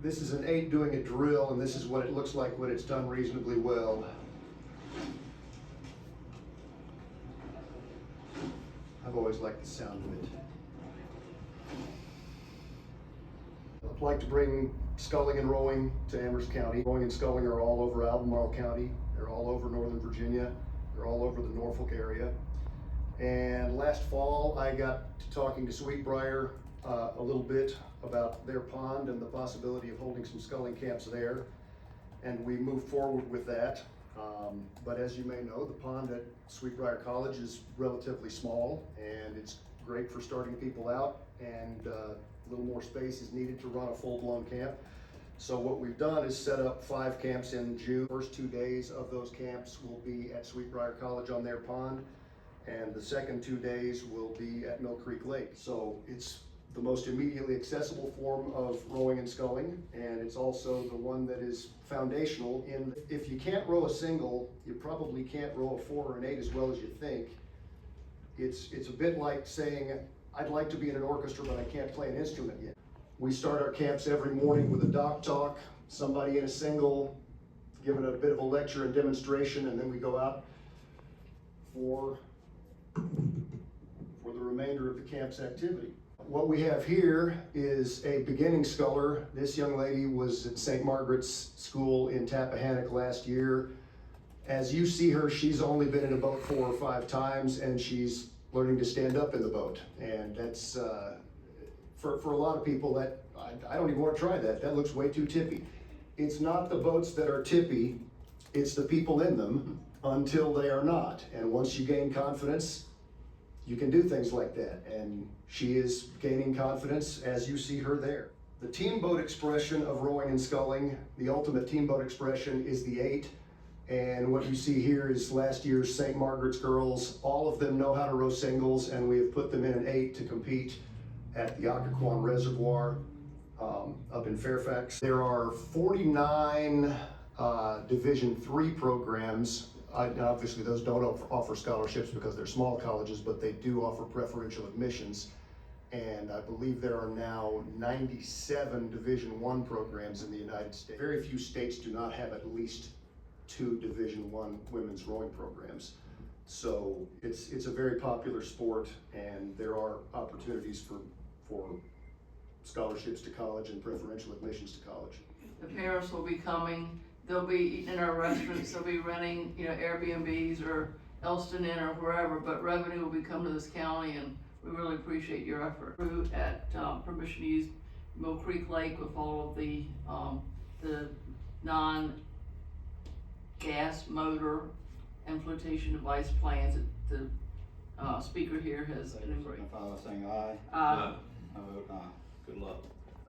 This is an 8 doing a drill, and this is what it looks like when it's done reasonably well. I've always liked the sound of it. I'd like to bring sculling and rowing to Amherst County. Rowing and sculling are all over Albemarle County. They're all over Northern Virginia. They're all over the Norfolk area. And last fall, I got to talking to Sweetbriar a little bit about their pond and the possibility of holding some sculling camps there. And we moved forward with that. But as you may know, the pond at Sweetbriar College is relatively small, and it's great for starting people out, and a little more space is needed to run a full-blown camp. So what we've done is set up 5 camps in June. First 2 days of those camps will be at Sweetbriar College on their pond, and the second 2 days will be at Mill Creek Lake. So it's the most immediately accessible form of rowing and sculling, and it's also the one that is foundational in, if you can't row a single, you probably can't row a 4 or an 8 as well as you think. It's a bit like saying, I'd like to be in an orchestra, but I can't play an instrument yet. We start our camps every morning with a dock talk, somebody in a single, giving a bit of a lecture and demonstration, and then we go out for the remainder of the camp's activity. What we have here is a beginning sculler. This young lady was at St. Margaret's School in Tappahannock last year. As you see her, she's only been in a boat 4 or 5 times, and she's learning to stand up in the boat. And that's, for a lot of people, that I don't even want to try that. That looks way too tippy. It's not the boats that are tippy, it's the people in them until they are not. And once you gain confidence, you can do things like that, and she is gaining confidence as you see her there. The team boat expression of rowing and sculling, the ultimate team boat expression, is the 8, and what you see here is last year's St. Margaret's girls. All of them know how to row singles, and we have put them in an 8 to compete at the Occoquan Reservoir up in Fairfax. There are 49 Division III programs. Obviously those don't offer scholarships because they're small colleges, but they do offer preferential admissions. And I believe there are now 97 Division I programs in the United States. Very few states do not have at least 2 Division I women's rowing programs. So it's a very popular sport, and there are opportunities for scholarships to college and preferential admissions to college. The parents will be coming. They'll be eating in our restaurants, they'll be renting, Airbnbs or Elston Inn or wherever, but revenue will be coming to this county, and we really appreciate your effort. At permission to use Mill Creek Lake with all of the non-gas motor and flotation device plans that the speaker here has enumerated. Signify by saying aye. Aye. I vote aye. Good luck.